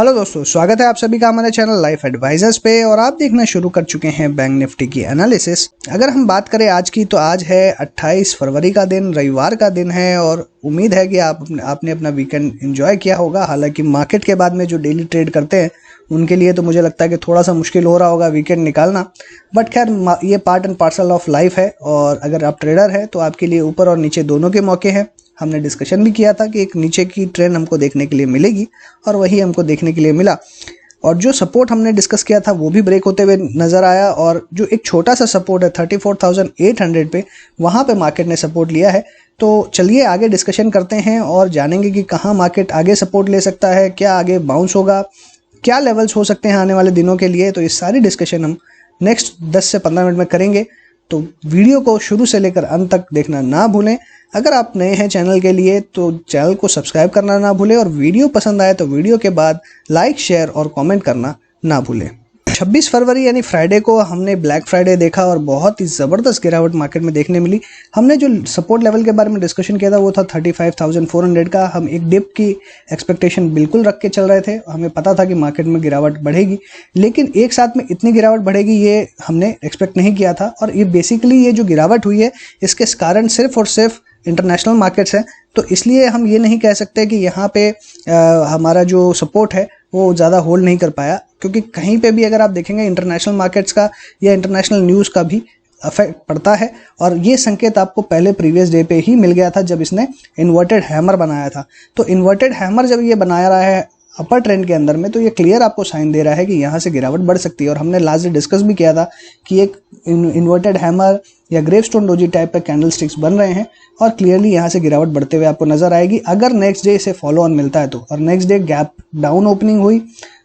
Hello दोस्तों, स्वागत है आप सभी का हमारे चैनल लाइफ एडवाइजर्स पे। और आप देखना शुरू कर चुके हैं बैंक निफ्टी की एनालिसिस। अगर हम बात करें आज की, तो आज है 28 फरवरी का दिन, रविवार का दिन है। और उम्मीद है कि आपने अपना वीकेंड एंजॉय किया होगा। हालांकि मार्केट के बाद में जो डेली ट्रेड करते हैं उनके लिए तो मुझे लगता है कि थोड़ा सा मुश्किल हो रहा होगा वीकेंड निकालना, बट खैर ये part and parcel of life है। और अगर आप ट्रेडर हैं तो आपके लिए ऊपर और नीचे दोनों के मौके हैं। हमने डिस्कशन भी किया था कि एक नीचे की ट्रेंड हमको देखने के लिए मिलेगी, और वही हमको देखने के लिए मिला। और जो सपोर्ट हमने डिस्कस किया था वो भी ब्रेक होते हुए नज़र आया। और जो एक छोटा सा सपोर्ट है 34,800 पे, वहाँ पे मार्केट ने सपोर्ट लिया है। तो चलिए आगे डिस्कशन करते हैं और जानेंगे कि कहाँ मार्केट आगे सपोर्ट ले सकता है, क्या आगे बाउंस होगा, क्या लेवल्स हो सकते हैं आने वाले दिनों के लिए। तो ये सारी डिस्कशन हम नेक्स्ट 10 से 15 मिनट में करेंगे। तो वीडियो को शुरू से लेकर अंत तक देखना ना भूलें। अगर आप नए हैं चैनल के लिए तो चैनल को सब्सक्राइब करना ना भूलें, और वीडियो पसंद आए तो वीडियो के बाद लाइक, शेयर और कमेंट करना ना भूलें। 26 फरवरी यानी फ्राइडे को हमने ब्लैक फ्राइडे देखा और बहुत ही ज़बरदस्त गिरावट मार्केट में देखने मिली। हमने जो सपोर्ट लेवल के बारे में डिस्कशन किया था वो था 35,400 का। हम एक डिप की एक्सपेक्टेशन बिल्कुल रख के चल रहे थे। हमें पता था कि मार्केट में गिरावट बढ़ेगी, लेकिन एक साथ में इतनी गिरावट बढ़ेगी ये हमने एक्सपेक्ट नहीं किया था। और ये बेसिकली ये जो गिरावट हुई है इसके कारण सिर्फ और सिर्फ इंटरनेशनल मार्केट्स हैं। तो इसलिए हम ये नहीं कह सकते कि यहाँ पे हमारा जो सपोर्ट है वो ज़्यादा होल्ड नहीं कर पाया, क्योंकि कहीं पे भी अगर आप देखेंगे इंटरनेशनल मार्केट्स का या इंटरनेशनल न्यूज़ का भी अफेक्ट पड़ता है। और ये संकेत आपको पहले प्रीवियस डे पे ही मिल गया था जब इसने इन्वर्टेड हैमर बनाया था। तो इन्वर्टेड हैमर जब ये बनाया रहा है अपर ट्रेंड के अंदर में, तो ये क्लियर आपको साइन दे रहा है कि यहाँ से गिरावट बढ़ सकती है। और हमने लास्ट डे डिस्कस भी किया था कि एक इन्वर्टेड हैमर या ग्रेवस्टोन डोजी टाइप पे कैंडल स्टिक्स बन रहे हैं, और क्लियरली यहाँ से गिरावट बढ़ते हुए आपको नजर आएगी अगर नेक्स्ट डे इसे फॉलो ऑन मिलता है तो। और next day gap down opening हुई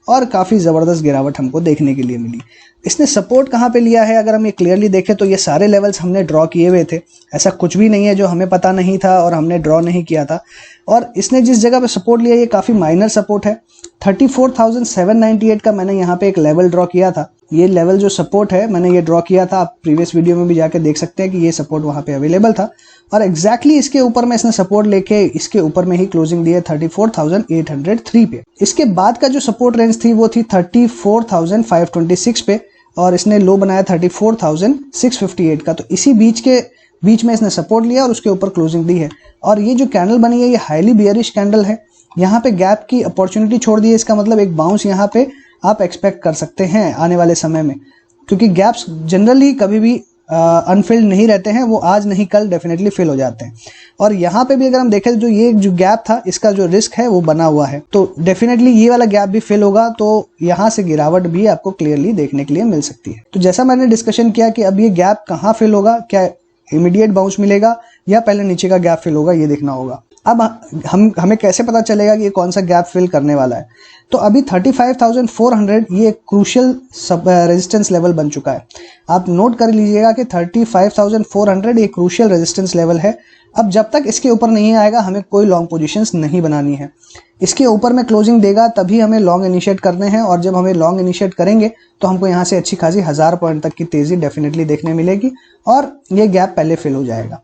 और काफ़ी ज़बरदस्त गिरावट हमको देखने के लिए मिली। इसने सपोर्ट कहाँ पे लिया है अगर हम ये क्लियरली देखें तो ये सारे लेवल्स हमने ड्रॉ किए हुए थे। ऐसा कुछ भी नहीं है जो हमें पता नहीं था और हमने ड्रॉ नहीं किया था। और इसने जिस जगह पे सपोर्ट लिया ये काफ़ी माइनर सपोर्ट है। 34,798 का मैंने यहाँ पे एक लेवल ड्रॉ किया था। ये लेवल जो सपोर्ट है मैंने ये ड्रॉ किया था, आप प्रीवियस वीडियो में भी जाके देख सकते हैं कि ये सपोर्ट वहाँ पे अवेलेबल था। और एग्जैक्टली इसके ऊपर में इसने सपोर्ट लेके इसके ऊपर में ही क्लोजिंग दी है 34,803 पे। इसके बाद का जो सपोर्ट रेंज थी वो थी 34,526 पे, और इसने लो बनाया 34,658 का। तो इसी बीच में इसने सपोर्ट लिया और उसके ऊपर क्लोजिंग दी है। और ये जो कैंडल बनी है ये हाईली बियरिश कैंडल है। यहाँ पे गैप की अपॉर्चुनिटी छोड़ दी है, इसका मतलब एक बाउंस यहाँ पे आप एक्सपेक्ट कर सकते हैं आने वाले समय में, क्योंकि गैप्स जनरली कभी भी अनफिल्ड नहीं रहते हैं, वो आज नहीं कल डेफिनेटली फिल हो जाते हैं। और यहाँ पे भी अगर हम देखें जो ये जो गैप था इसका जो रिस्क है वो बना हुआ है, तो डेफिनेटली ये वाला गैप भी फिल होगा, तो यहाँ से गिरावट भी आपको क्लियरली देखने के लिए मिल सकती है। तो जैसा मैंने डिस्कशन किया कि अब ये गैप कहाँ फिल होगा, क्या इमीडिएट बाउंस मिलेगा या पहले नीचे का गैप फिल होगा, ये देखना होगा। अब हमें कैसे पता चलेगा कि ये कौन सा गैप फिल करने वाला है। तो अभी 35,400 ये क्रूशियल रेजिस्टेंस लेवल बन चुका है। आप नोट कर लीजिएगा कि 35,400 ये क्रूशियल रेजिस्टेंस लेवल है। अब जब तक इसके ऊपर नहीं आएगा हमें कोई लॉन्ग पोजीशंस नहीं बनानी है। इसके ऊपर में क्लोजिंग देगा तभी हमें लॉन्ग इनिशिएट करने हैं, और जब हमें लॉन्ग इनिशिएट करेंगे तो हमको यहाँ से अच्छी खासी 1000 पॉइंट तक की तेजी डेफिनेटली देखने मिलेगी, और ये गैप पहले फिल हो जाएगा।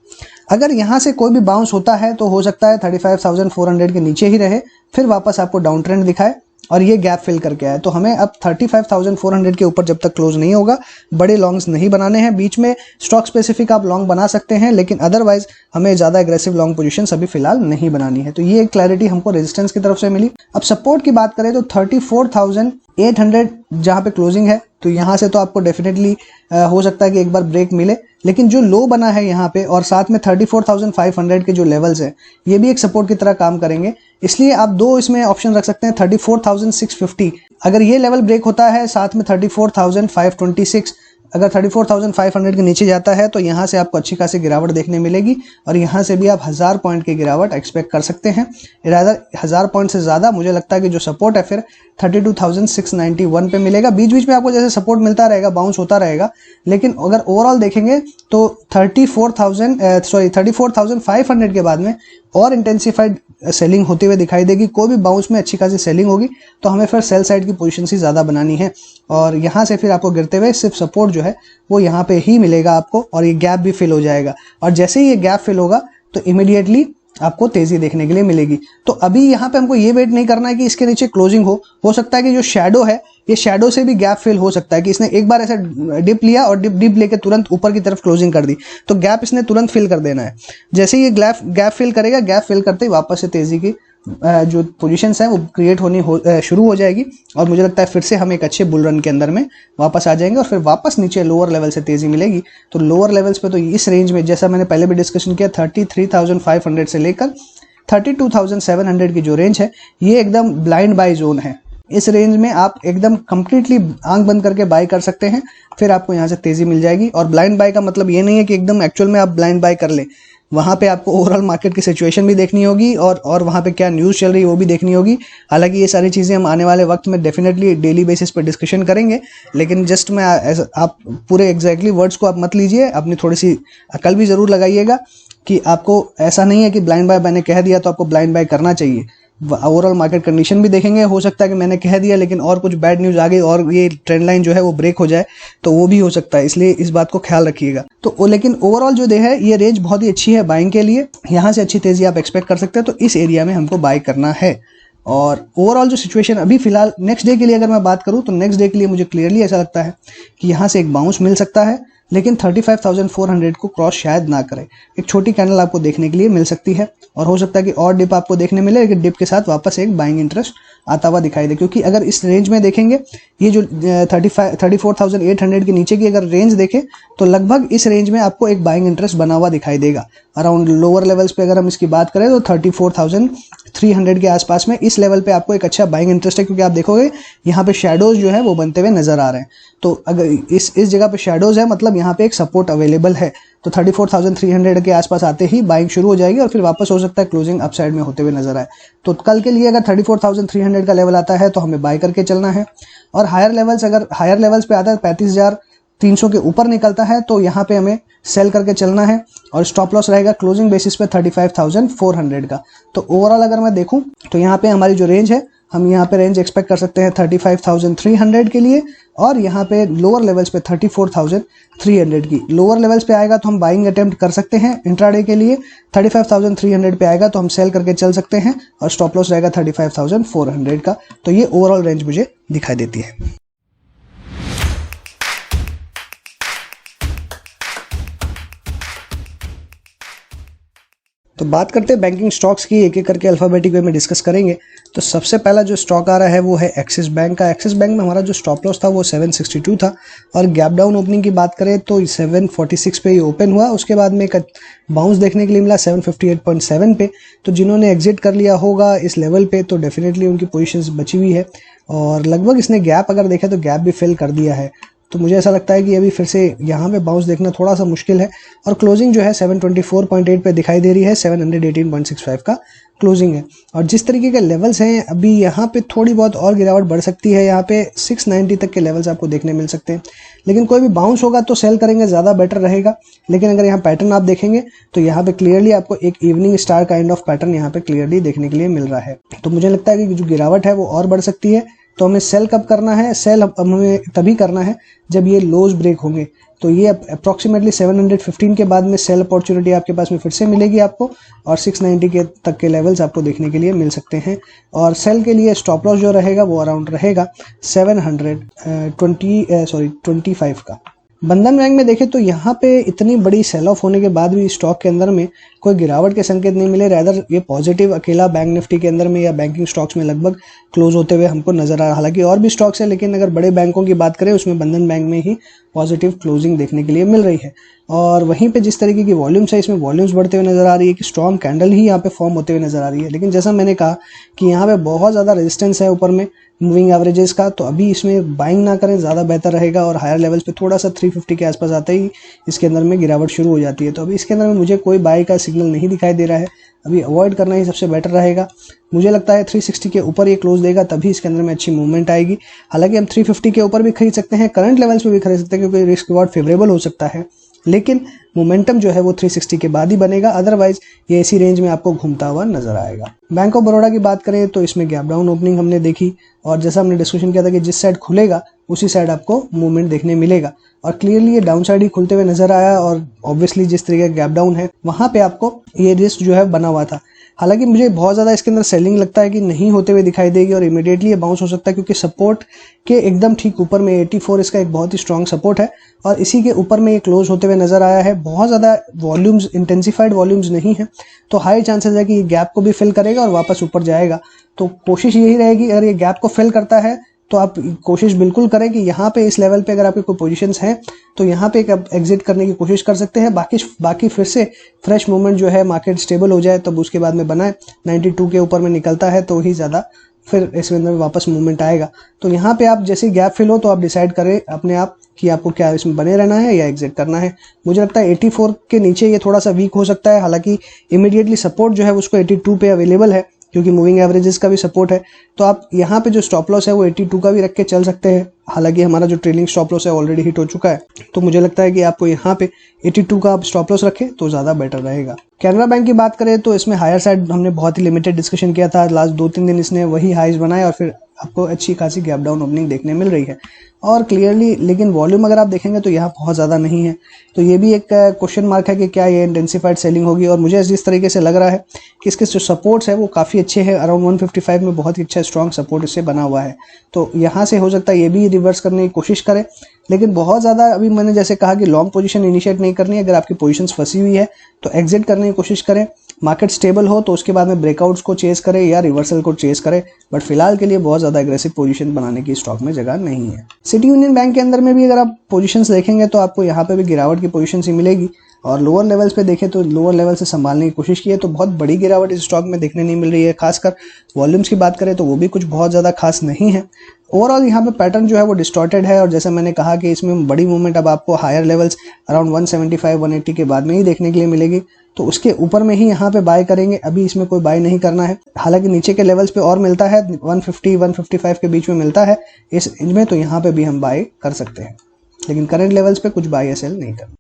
अगर यहाँ से कोई भी बाउंस होता है तो हो सकता है 35,400 के नीचे ही रहे, फिर वापस आपको डाउन ट्रेंड दिखाए और ये गैप फिल करके आए। तो हमें अब 35,400 के ऊपर जब तक क्लोज नहीं होगा बड़े लॉन्ग्स नहीं बनाने हैं। बीच में स्टॉक स्पेसिफिक आप लॉन्ग बना सकते हैं, लेकिन अदरवाइज हमें ज़्यादा एग्रेसिव लॉन्ग पोजीशंस अभी फिलहाल नहीं बनानी है। तो ये क्लैरिटी हमको रेजिस्टेंस की तरफ से मिली। अब सपोर्ट की बात करें तो 34,800 जहाँ पे क्लोजिंग है, तो यहाँ से तो आपको डेफिनेटली हो सकता है कि एक बार ब्रेक मिले, लेकिन जो लो बना है यहाँ पे और साथ में 34,500 के जो लेवल्स है ये भी एक सपोर्ट की तरह काम करेंगे। इसलिए आप दो इसमें ऑप्शन रख सकते हैं। 34,650 अगर ये लेवल ब्रेक होता है, साथ में 34,526 अगर 34,500 के नीचे जाता है तो यहाँ से आपको अच्छी खासी गिरावट देखने मिलेगी, और यहाँ से भी आप 1000 पॉइंट की गिरावट एक्सपेक्ट कर सकते हैं। रादर 1000 पॉइंट से ज़्यादा मुझे लगता है कि जो सपोर्ट है फिर 32,691 पे मिलेगा। बीच बीच में आपको जैसे सपोर्ट मिलता रहेगा, बाउंस होता रहेगा, लेकिन अगर ओवरऑल देखेंगे तो 34,500 के बाद में और इंटेंसिफाइड सेलिंग होते हुए दिखाई देगी। कोई भी बाउंस में अच्छी खासी सेलिंग होगी तो हमें फिर सेल साइड की पोजीशन ही ज़्यादा बनानी है, और यहाँ से फिर आपको गिरते हुए सिर्फ सपोर्ट जो है वो यहाँ पे ही मिलेगा आपको, और ये गैप भी फिल हो जाएगा। और जैसे ही ये गैप फिल होगा तो इमीडिएटली आपको तेजी देखने के लिए मिलेगी। तो अभी यहाँ पे हमको ये वेट नहीं करना है कि इसके नीचे क्लोजिंग हो सकता है कि जो शैडो है ये शैडो से भी गैप फिल हो सकता है कि इसने एक बार ऐसा डिप लिया और डिप लेके तुरंत ऊपर की तरफ क्लोजिंग कर दी, तो गैप इसने तुरंत फिल कर देना है। जैसे ही ये गैप फिल करेगा, गैप फिल करते ही वापस से तेजी की जो पोजीशंस हैं वो क्रिएट होनी शुरू हो जाएगी और मुझे लगता है फिर से हम एक अच्छे बुल रन के अंदर में वापस आ जाएंगे और फिर वापस नीचे लोअर लेवल से तेजी मिलेगी। तो लोअर लेवल्स पे तो इस रेंज में जैसा मैंने पहले भी डिस्कशन किया 33,500 से लेकर 32,700 की जो रेंज है ये एकदम ब्लाइंड बाय जोन है। इस रेंज में आप एकदम कंप्लीटली आंख बंद करके बाय कर सकते हैं, फिर आपको यहाँ से तेजी मिल जाएगी। और ब्लाइंड बाय का मतलब ये नहीं है कि एकदम एक्चुअल में आप ब्लाइंड बाय कर ले, वहाँ पे आपको ओवरऑल मार्केट की सिचुएशन भी देखनी होगी और वहाँ पे क्या न्यूज़ चल रही है वो भी देखनी होगी। हालांकि ये सारी चीज़ें हम आने वाले वक्त में डेफिनेटली डेली बेसिस पे डिस्कशन करेंगे, लेकिन जस्ट मैं आप पूरे एग्जैक्टली वर्ड्स को आप मत लीजिए, अपनी थोड़ी सी अकल भी ज़रूर लगाइएगा कि आपको ऐसा नहीं है कि ब्लाइंड बाय मैंने कह दिया तो आपको ब्लाइंड बाय करना चाहिए। ओवरऑल मार्केट कंडीशन भी देखेंगे, हो सकता है कि मैंने कह दिया लेकिन और कुछ बैड न्यूज़ आ गई और ये ट्रेंड लाइन जो है वो ब्रेक हो जाए, तो वो भी हो सकता है, इसलिए इस बात को ख्याल रखिएगा। तो लेकिन ओवरऑल जो है ये रेंज बहुत ही अच्छी है बाइंग के लिए, यहाँ से अच्छी तेजी आप एक्सपेक्ट कर सकते हैं, तो इस एरिया में हमको बाय करना है। और ओवरऑल जो सिचुएशन अभी फिलहाल नेक्स्ट डे के लिए अगर मैं बात करूँ तो नेक्स्ट डे के लिए मुझे क्लियरली ऐसा लगता है कि यहाँ से एक बाउंस मिल सकता है, लेकिन 35,400 को क्रॉस शायद ना करे। एक छोटी कैंडल आपको देखने के लिए मिल सकती है और हो सकता है कि और डिप आपको देखने मिले, लेकिन डिप के साथ वापस एक बाइंग इंटरेस्ट आता हुआ दिखाई दे। क्योंकि अगर इस रेंज में देखेंगे, ये जो 34,800 के नीचे की अगर रेंज देखें तो लगभग इस रेंज में आपको एक बाइंग इंटरेस्ट बना हुआ दिखाई देगा। अराउंड लोअर लेवल्स पे अगर हम इसकी बात करें तो 34,300 के आसपास में इस लेवल पे आपको एक अच्छा बाइंग इंटरेस्ट है, क्योंकि आप देखोगे यहाँ पे शेडोज जो है वो बनते हुए नजर आ रहे हैं। तो अगर इस जगह पे शेडोज है मतलब यहाँ पे एक सपोर्ट अवेलेबल है, तो 34,300 के आसपास आते ही बाइंग शुरू हो जाएगी और फिर वापस हो सकता है क्लोजिंग अपसाइड में होते हुए नजर आए। तो कल के लिए अगर 34,300 का लेवल आता है तो हमें बाय करके चलना है। और हायर लेवल्स पे आता है 35,300 के ऊपर निकलता है तो यहाँ पे हमें सेल करके चलना है और स्टॉप लॉस रहेगा क्लोजिंग बेसिस पे 35,400 का। तो ओवरऑल अगर मैं देखूं तो यहाँ पे हमारी जो रेंज है, हम यहाँ पे रेंज एक्सपेक्ट कर सकते हैं 35,300 के लिए, और यहाँ पे लोअर लेवल्स पे 34,300 की। लोअर लेवल्स पे आएगा तो हम बाइंग अटेम्प्ट कर सकते हैं इंट्राडे के लिए, 35,300 पे आएगा तो हम सेल करके चल सकते हैं और स्टॉप लॉस रहेगा 35,400 का। तो ये ओवरऑल रेंज मुझे दिखाई देती है। तो बात करते हैं बैंकिंग स्टॉक्स की, एक एक करके अल्फाबेटिक वे में डिस्कस करेंगे। तो सबसे पहला जो स्टॉक आ रहा है वो है एक्सिस बैंक का। एक्सिस बैंक में हमारा जो स्टॉप लॉस था वो 762 था और गैप डाउन ओपनिंग की बात करें तो 746 पे ये ओपन हुआ, उसके बाद में एक बाउंस देखने के लिए मिला 758.7 पे। तो जिन्होंने एग्जिट कर लिया होगा इस लेवल पे तो डेफिनेटली उनकी पोजीशंस बची हुई है और लगभग इसने गैप अगर देखें तो गैप भी फिल कर दिया है। तो मुझे ऐसा लगता है कि अभी फिर से यहाँ पे बाउंस देखना थोड़ा सा मुश्किल है और क्लोजिंग जो है 724.8 पे दिखाई दे रही है, 718.65 का क्लोजिंग है। और जिस तरीके के लेवल्स हैं अभी यहाँ पे थोड़ी बहुत और गिरावट बढ़ सकती है, यहाँ पे 690 तक के लेवल्स आपको देखने मिल सकते हैं, लेकिन कोई भी बाउंस होगा तो सेल करेंगे ज़्यादा बेटर रहेगा। लेकिन अगर यहाँ पैटर्न आप देखेंगे तो यहाँ पे क्लियरली आपको एक evening star kind of pattern यहाँ पे क्लियरली देखने के लिए मिल रहा है। तो मुझे लगता है कि जो गिरावट है वो और बढ़ सकती है। तो हमें सेल कब करना है? सेल हमें तभी करना है जब ये लोज ब्रेक होंगे। तो ये अप्रॉक्सीमेटली 715 के बाद में सेल अपॉर्चुनिटी आपके पास में फिर से मिलेगी आपको और 690 के तक के लेवल्स आपको देखने के लिए मिल सकते हैं। और सेल के लिए स्टॉप लॉस जो रहेगा वो अराउंड रहेगा 725 का। बंधन बैंक में देखें तो यहाँ पे इतनी बड़ी सेल ऑफ होने के बाद भी स्टॉक के अंदर में कोई गिरावट के संकेत नहीं मिले, रैदर ये पॉजिटिव अकेला बैंक निफ्टी के अंदर में या बैंकिंग स्टॉक्स में लगभग क्लोज होते हुए हमको नजर आ रहा है। हालांकि और भी स्टॉक्स है लेकिन अगर बड़े बैंकों की बात करें उसमें बंधन बैंक में ही पॉजिटिव क्लोजिंग देखने के लिए मिल रही है। और वहीं पे जिस तरीके की वॉल्यूम्स है इसमें वॉल्यूम्स बढ़ते हुए नजर आ रही है कि स्ट्रॉन्ग कैंडल ही यहाँ पे फॉर्म होते हुए नजर आ रही है। लेकिन जैसा मैंने कहा कि यहाँ पे बहुत ज़्यादा रेजिस्टेंस है ऊपर में मूविंग एवरेजेस का, तो अभी इसमें बाइंग ना करें ज़्यादा बेहतर रहेगा। और हायर लेवल्स पे थोड़ा सा 350 के आसपास आते ही इसके अंदर में गिरावट शुरू हो जाती है। तो अभी इसके अंदर में मुझे कोई बाय का सिग्नल नहीं दिखाई दे रहा है, अभी अवॉइड करना ही सबसे बेटर रहेगा। मुझे लगता है 360 के ऊपर ये क्लोज देगा तभी इसके अंदर में अच्छी मूवमेंट आएगी। हालांकि हम 350 के ऊपर भी खरीद सकते हैं, करंट लेवल्स पे भी खरीद सकते हैं क्योंकि रिस्क रिवॉर्ड फेवरेबल हो सकता है। लेकिन मोमेंटम जो है वो 360 के बाद ही बनेगा, अदरवाइज ये इसी रेंज में आपको घूमता हुआ नजर आएगा। बैंक ऑफ बड़ौदा की बात करें तो इसमें गैप डाउन ओपनिंग हमने देखी और जैसा हमने डिस्कशन किया था कि जिस साइड खुलेगा उसी साइड आपको मूवमेंट देखने मिलेगा और क्लियरली ये डाउन साइड ही खुलते हुए नजर आया और ऑब्वियसली जिस तरीके का गैप डाउन है वहां पे आपको ये रिस्क जो है बना हुआ था। हालांकि मुझे बहुत ज़्यादा इसके अंदर सेलिंग लगता है कि नहीं होते हुए दिखाई देगी और इमीडिएटली ये बाउंस हो सकता है, क्योंकि सपोर्ट के एकदम ठीक ऊपर में 84 इसका एक बहुत ही स्ट्रॉन्ग सपोर्ट है और इसी के ऊपर में ये क्लोज होते हुए नजर आया है। बहुत ज़्यादा वॉल्यूम्स, इंटेंसिफाइड वॉल्यूम्स नहीं है, तो हाई चांसेस है कि ये गैप को भी फिल करेगा और वापस ऊपर जाएगा। तो कोशिश यही रहेगी, अगर ये गैप को फिल करता है तो आप कोशिश बिल्कुल करें कि यहाँ पे इस लेवल पे अगर आपके कोई पोजीशंस हैं तो यहाँ पे एक एग्जिट करने की कोशिश कर सकते हैं। बाकी फिर से फ्रेश मूवमेंट जो है, मार्केट स्टेबल हो जाए तब उसके बाद में बनाए। 92 के ऊपर में निकलता है तो ही ज़्यादा फिर इसके अंदर वापस मूवमेंट आएगा। तो यहाँ पे आप जैसे गैप फिल हो तो आप डिसाइड करें अपने आप कि आपको क्या इसमें बने रहना है या एग्जिट करना है। मुझे लगता है 84 के नीचे ये थोड़ा सा वीक हो सकता है, हालांकि इमीडिएटली सपोर्ट जो है उसको 82 पे अवेलेबल है क्योंकि मूविंग एवरेजेस का भी सपोर्ट है। तो आप यहाँ पे जो स्टॉप लॉस है वो 82 का भी रख के चल सकते हैं। हालांकि हमारा जो ट्रेलिंग स्टॉप लॉस है ऑलरेडी हिट हो चुका है, तो मुझे लगता है कि आपको यहाँ पे 82 का आप स्टॉप लॉस रखें तो ज़्यादा बेटर रहेगा। कैनरा बैंक की बात करें तो इसमें हायर साइड हमने बहुत ही लिमिटेड डिस्कशन किया था। लास्ट 2-3 दिन इसने वही हाइज बनाए और फिर आपको अच्छी खासी गैप डाउन ओपनिंग देखने मिल रही है और क्लियरली, लेकिन वॉल्यूम अगर आप देखेंगे तो यहाँ बहुत ज़्यादा नहीं है। तो ये भी एक क्वेश्चन मार्क है कि क्या ये इंटेंसिफाइड सेलिंग होगी। और मुझे जिस तरीके से लग रहा है कि इसके जो सपोर्ट्स है वो काफ़ी अच्छे हैं, अराउंड 155 में बहुत ही अच्छा स्ट्रॉन्ग सपोर्ट इससे बना हुआ है। तो यहाँ से हो सकता है ये भी रिवर्स करने की कोशिश करें, लेकिन बहुत ज़्यादा अभी मैंने जैसे कहा कि लॉन्ग पोजीशन इनिशिएट नहीं करनी है। अगर आपकी पोजीशंस फंसी हुई है तो एग्जिट करने की कोशिश करें। मार्केट स्टेबल हो तो उसके बाद में ब्रेकआउट्स को चेस करें या रिवर्सल को चेस करें, बट फिलहाल के लिए बहुत ज़्यादा एग्रेसिव पोजीशन बनाने की स्टॉक में जगह नहीं है। सिटी यूनियन बैंक के अंदर में भी अगर आप पोजीशंस देखेंगे तो आपको यहाँ पे भी गिरावट की पोजीशंस ही मिलेगी और लोअर लेवल्स पे देखें तो लोअर लेवल से संभालने की कोशिश की है तो बहुत बड़ी गिरावट इस स्टॉक में देखने नहीं मिल रही है। खासकर वॉल्यूम्स की बात करें तो वो भी कुछ बहुत ज़्यादा खास नहीं है। ओवरऑल यहाँ पे पैटर्न जो है वो डिस्टॉर्टेड है और जैसे मैंने कहा कि इसमें बड़ी मूवमेंट अब आपको हायर लेवल्स अराउंड 175-180 के बाद में ही देखने के लिए मिलेगी, तो उसके ऊपर में ही यहाँ पे बाय करेंगे। अभी इसमें कोई बाय नहीं करना है, हालांकि नीचे के लेवल्स पे और मिलता है, 150-155 के बीच में मिलता है इसमें, तो यहाँ पे भी हम बाय कर सकते हैं, लेकिन करंट लेवल्स पे कुछ बाय या सेल नहीं करना।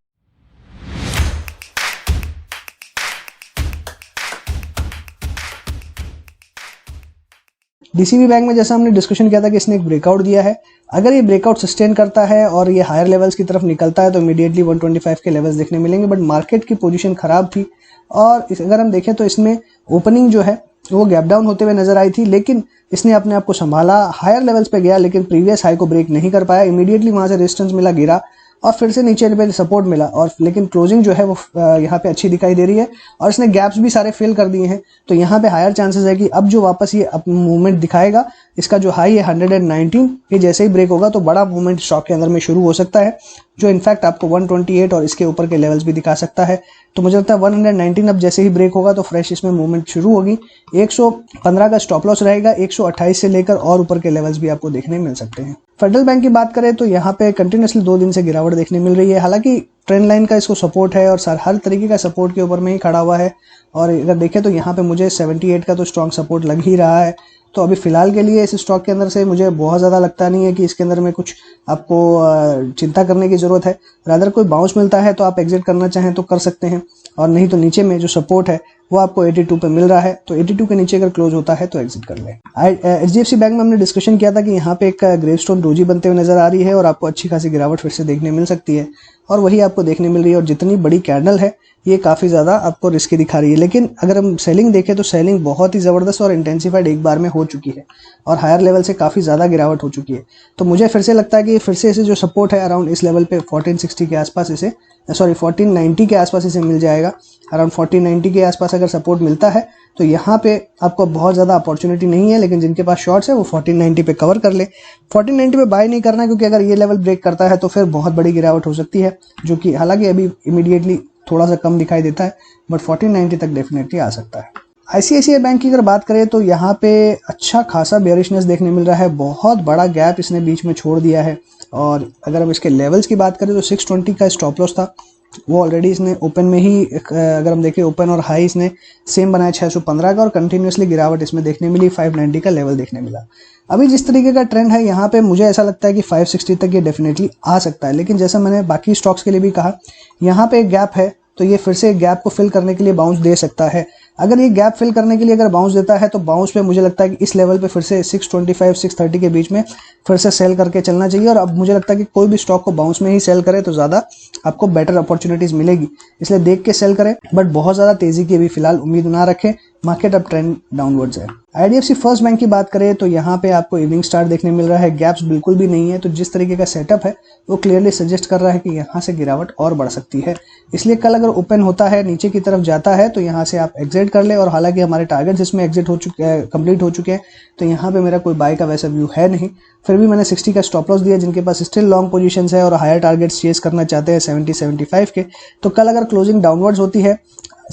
डीसीबी बैंक में जैसा हमने डिस्कशन किया था कि इसने एक ब्रेकआउट दिया है। अगर ये ब्रेकआउट सस्टेन करता है और ये हायर लेवल्स की तरफ निकलता है तो इमीडिएटली 125 के लेवल्स देखने मिलेंगे, बट मार्केट की पोजीशन खराब थी और अगर हम देखें तो इसमें ओपनिंग जो है वो गैप डाउन होते हुए नजर आई थी, लेकिन इसने अपने आप को संभाला, हायर लेवल्स पे गया लेकिन प्रीवियस हाई को ब्रेक नहीं कर पाया। इमीडिएटली वहां से रेजिस्टेंस मिला, गिरा और फिर से नीचे पे सपोर्ट मिला और लेकिन क्लोजिंग जो है वो यहाँ पे अच्छी दिखाई दे रही है और इसने गैप्स भी सारे फिल कर दिए हैं। तो यहाँ पे हायर चांसेस है कि अब जो वापस ये मूवमेंट दिखाएगा, इसका जो हाई है 119, ये जैसे ही ब्रेक होगा तो बड़ा मूवमेंट स्टॉक के अंदर में शुरू हो सकता है, जो इनफैक्ट आपको 128 और इसके ऊपर के लेवल्स भी दिखा सकता है। तो मुझे लगता है 119 अब जैसे ही ब्रेक होगा तो फ्रेश इसमें मूवमेंट शुरू होगी। 115 का स्टॉप लॉस रहेगा, 128 से लेकर और ऊपर के लेवल्स भी आपको देखने मिल सकते हैं। फेडरल बैंक की बात करें तो यहाँ पे कंटिन्यूसली 2 दिन से गिरावट देखने मिल रही है, हालांकि ट्रेंड लाइन का इसको सपोर्ट है और हर तरीके का सपोर्ट के ऊपर में ही खड़ा हुआ है और अगर देखें तो यहाँ पे मुझे 78 का तो स्ट्रॉन्ग सपोर्ट लग ही रहा है। तो अभी फिलहाल के लिए इस स्टॉक के अंदर से मुझे बहुत ज़्यादा लगता नहीं है कि इसके अंदर में कुछ आपको चिंता करने की ज़रूरत है। रादर कोई बाउंस मिलता है तो आप एग्जिट करना चाहें तो कर सकते हैं और नहीं तो नीचे में जो सपोर्ट है वो आपको 82 पे मिल रहा है, तो 82 के नीचे अगर क्लोज होता है तो एग्जिट कर लें। HDFC बैंक में हमने डिस्कशन किया था कि यहाँ पे एक ग्रेवस्टोन डोजी बनते हुए नजर आ रही है और आपको अच्छी खासी गिरावट फिर से देखने मिल सकती है और वही आपको देखने मिल रही है और जितनी बड़ी कैंडल है ये काफ़ी ज़्यादा आपको रिस्की दिखा रही है। लेकिन अगर हम सेलिंग देखें तो सेलिंग बहुत ही ज़बरदस्त और इंटेंसिफाइड एक बार में हो चुकी है और हायर लेवल से काफ़ी ज़्यादा गिरावट हो चुकी है। तो मुझे फिर से लगता है कि फिर से इसे जो सपोर्ट है अराउंड इस लेवल पे 1460 के आसपास इसे 1490 के आसपास इसे मिल जाएगा। अराउंड 1490 के आसपास अगर सपोर्ट मिलता है तो यहाँ पे आपको बहुत ज़्यादा अपॉर्चुनिटी नहीं है, लेकिन जिनके पास शॉर्ट्स है वो 1490 पे कवर कर ले। 1490 पे बाय नहीं करना, क्योंकि अगर ये लेवल ब्रेक करता है तो फिर बहुत बड़ी गिरावट हो सकती है, जो कि हालांकि अभी इमीडिएटली थोड़ा सा कम दिखाई देता है, बट 1490 तक डेफिनेटली आ सकता है। ICICI बैंक की अगर बात करें तो यहाँ पे अच्छा खासा बेयरिशनेस देखने मिल रहा है, बहुत बड़ा गैप इसने बीच में छोड़ दिया है और अगर हम इसके लेवल्स की बात करें तो 620 का स्टॉप लॉस था वो ऑलरेडी इसने ओपन में ही अगर हम देखें ओपन और हाई इसने सेम बनाया 615 का, और कंटिन्यूसली गिरावट इसमें देखने मिली, 590 का लेवल देखने मिला। अभी जिस तरीके का ट्रेंड है यहाँ पे मुझे ऐसा लगता है कि 560 तक ये डेफिनेटली आ सकता है, लेकिन जैसा मैंने बाकी स्टॉक्स के लिए भी कहा, यहाँ पे एक गैप है तो ये फिर से एक गैप को फिल करने के लिए बाउंस दे सकता है। अगर ये गैप फिल करने के लिए अगर बाउंस देता है तो बाउंस पे मुझे लगता है कि इस लेवल पे फिर से 625 630 के बीच में फिर से सेल करके चलना चाहिए। और अब मुझे लगता है कि कोई भी स्टॉक को बाउंस में ही सेल करे तो ज़्यादा आपको बेटर अपॉर्चुनिटीज़ मिलेगी, इसलिए देख के सेल करें, बट बहुत ज़्यादा तेज़ी की अभी फिलहाल उम्मीद ना रखें। मार्केट अब ट्रेंड डाउनवर्ड्स है। IDFC फर्स्ट बैंक की बात करें तो यहाँ पे आपको इवनिंग स्टार देखने मिल रहा है, गैप्स बिल्कुल भी नहीं है, तो जिस तरीके का सेटअप है वो क्लियरली सजेस्ट कर रहा है कि यहाँ से गिरावट और बढ़ सकती है। इसलिए कल अगर ओपन होता है नीचे की तरफ जाता है तो यहाँ से आप एग्जिट कर ले, और हालांकि हमारे टारगेट जिसमें एग्जिट हो चुके हैं, कंप्लीट हो चुके हैं, तो यहाँ पे मेरा कोई बाय का वैसा व्यू है नहीं। फिर भी मैंने 60 का स्टॉप लॉस दिया, जिनके पास स्टिल लॉन्ग पोजीशंस है और हायर टारगेट्स चेस करना चाहते हैं 70 75 के, तो कल अगर क्लोजिंग डाउनवर्ड्स होती है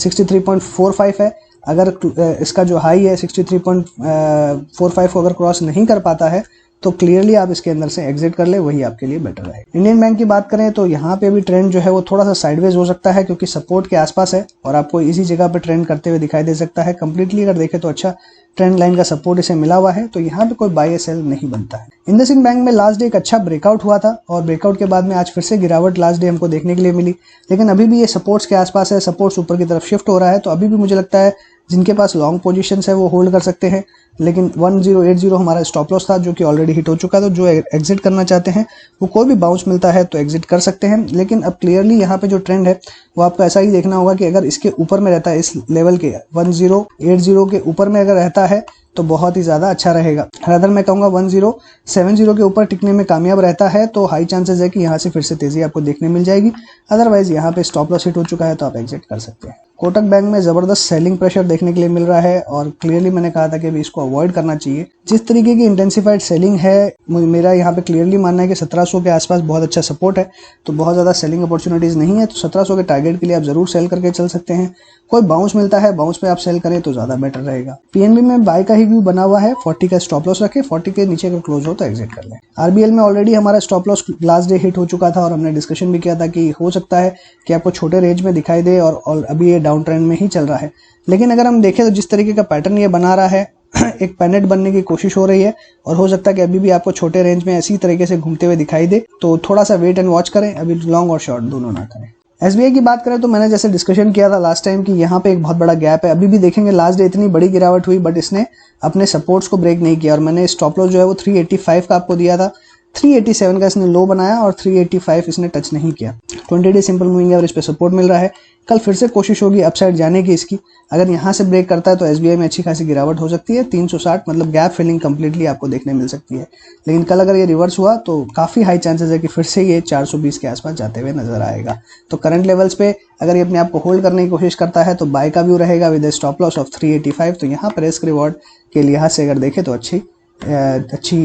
63.45 है, अगर इसका जो हाई है 63.45 को अगर क्रॉस नहीं कर पाता है तो क्लियरली आप इसके अंदर से एग्जिट कर ले, वही आपके लिए बेटर है। इंडियन बैंक की बात करें तो यहाँ पे भी ट्रेंड जो है वो थोड़ा सा साइडवेज हो सकता है, क्योंकि सपोर्ट के आसपास है और आपको इसी जगह पे ट्रेंड करते हुए दिखाई दे सकता है। कंप्लीटली अगर देखें तो अच्छा ट्रेंड लाइन का सपोर्ट इसे मिला हुआ है, तो यहाँ पे कोई बाय सेल नहीं बनता है। इंडसइंड बैंक में लास्ट डे एक अच्छा ब्रेकआउट हुआ था और ब्रेकआउट के बाद में आज फिर से गिरावट लास्ट डे हमको देखने के लिए मिली, लेकिन अभी भी ये सपोर्ट्स के आसपास है, सपोर्ट्स ऊपर की तरफ शिफ्ट हो रहा है, तो अभी भी मुझे लगता है जिनके पास लॉन्ग पोजीशंस है वो होल्ड कर सकते हैं। लेकिन 1080 हमारा स्टॉप लॉस था जो कि ऑलरेडी हिट हो चुका था, तो जो एग्जिट करना चाहते हैं वो कोई भी बाउंस मिलता है तो एग्जिट कर सकते हैं। लेकिन अब क्लियरली यहाँ पे जो ट्रेंड है वो आपको ऐसा ही देखना होगा कि अगर इसके ऊपर में रहता है, इस लेवल के 1080 के ऊपर में अगर रहता है तो बहुत ही ज़्यादा अच्छा रहेगा। अगर मैं कहूँगा 1070 के ऊपर टिकने में कामयाब रहता है तो हाई चांसेस है कि यहाँ से फिर से तेज़ी आपको देखने मिल जाएगी। अदरवाइज यहाँ पे स्टॉप लॉस हिट हो चुका है तो आप एग्जिट कर सकते हैं। कोटक बैंक में ज़बरदस्त सेलिंग प्रेशर देखने के लिए मिल रहा है और क्लियरली मैंने कहा था कि अभी इसको अवॉइड करना चाहिए। जिस तरीके की इंटेंसिफाइड सेलिंग है, मेरा यहाँ पे क्लियरली मानना है कि 1700 के आसपास बहुत अच्छा सपोर्ट है, तो बहुत ज़्यादा सेलिंग अपॉर्चुनिटीज़ नहीं है, तो 1700 के टारगेट के लिए आप ज़रूर सेल करके चल सकते हैं। कोई बाउंस मिलता है, बाउंस पे आप सेल करें तो ज़्यादा बेटर रहेगा। PNB में बाय का ही व्यू बना हुआ है, 40 का स्टॉप लॉस रखें, 40 के नीचे अगर क्लोज हो तो एग्जिट कर लें। RBL में ऑलरेडी हमारा stop loss last day hit हो चुका था और हमने डिस्कशन भी किया था कि हो सकता है कि आपको छोटे रेंज में दिखाई दे और अभी ये डाउन ट्रेंड में ही चल रहा है। लेकिन अगर हम देखें तो जिस तरीके का पैटर्न ये बना रहा है एक पैनेट बनने की कोशिश हो रही है और हो सकता है कि अभी भी आपको छोटे रेंज में इसी तरीके से घूमते हुए दिखाई दे, तो थोड़ा सा वेट एंड वॉच करें, अभी लॉन्ग और शॉर्ट दोनों ना करें। SBI की बात करें तो मैंने जैसे डिस्कशन किया था लास्ट टाइम कि यहाँ पे एक बहुत बड़ा गैप है। अभी भी देखेंगे लास्ट डे इतनी बड़ी गिरावट हुई बट इसने अपने सपोर्ट्स को ब्रेक नहीं किया और मैंने स्टॉप लॉस जो है वो 385 का आपको दिया था। 387 का इसने लो बनाया और 385 इसने टच नहीं किया। 20 डे सिंपल मूविंग एवरेज पे सपोर्ट मिल रहा है। कल फिर से कोशिश होगी अपसाइड जाने की इसकी, अगर यहाँ से ब्रेक करता है तो SBI में अच्छी खासी गिरावट हो सकती है। 360 मतलब गैप फिलिंग कंप्लीटली आपको देखने मिल सकती है। लेकिन कल अगर ये रिवर्स हुआ तो काफ़ी हाई चांसेस है कि फिर से ये 420 के आसपास जाते हुए नजर आएगा। तो करंट लेवल्स पे अगर ये अपने आप को होल्ड करने की कोशिश करता है तो बाय का व्यू रहेगा with A stop loss of 385। तो यहाँ पर रिस्क रिवॉर्ड के लिहाज से अगर देखें तो अच्छी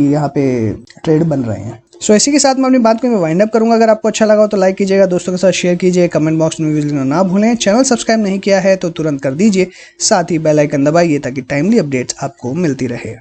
यहाँ पे ट्रेड बन रहे हैं। सो इसी के साथ मैं अपनी बात को मैं वाइंड अप करूंगा। अगर आपको अच्छा लगा तो लाइक कीजिएगा, दोस्तों के साथ शेयर कीजिए, कमेंट बॉक्स में व्यूज लेना ना भूलें। चैनल सब्सक्राइब नहीं किया है तो तुरंत कर दीजिए, साथ ही बेल आइकन दबाइए ताकि टाइमली अपडेट्स आपको मिलती रहे।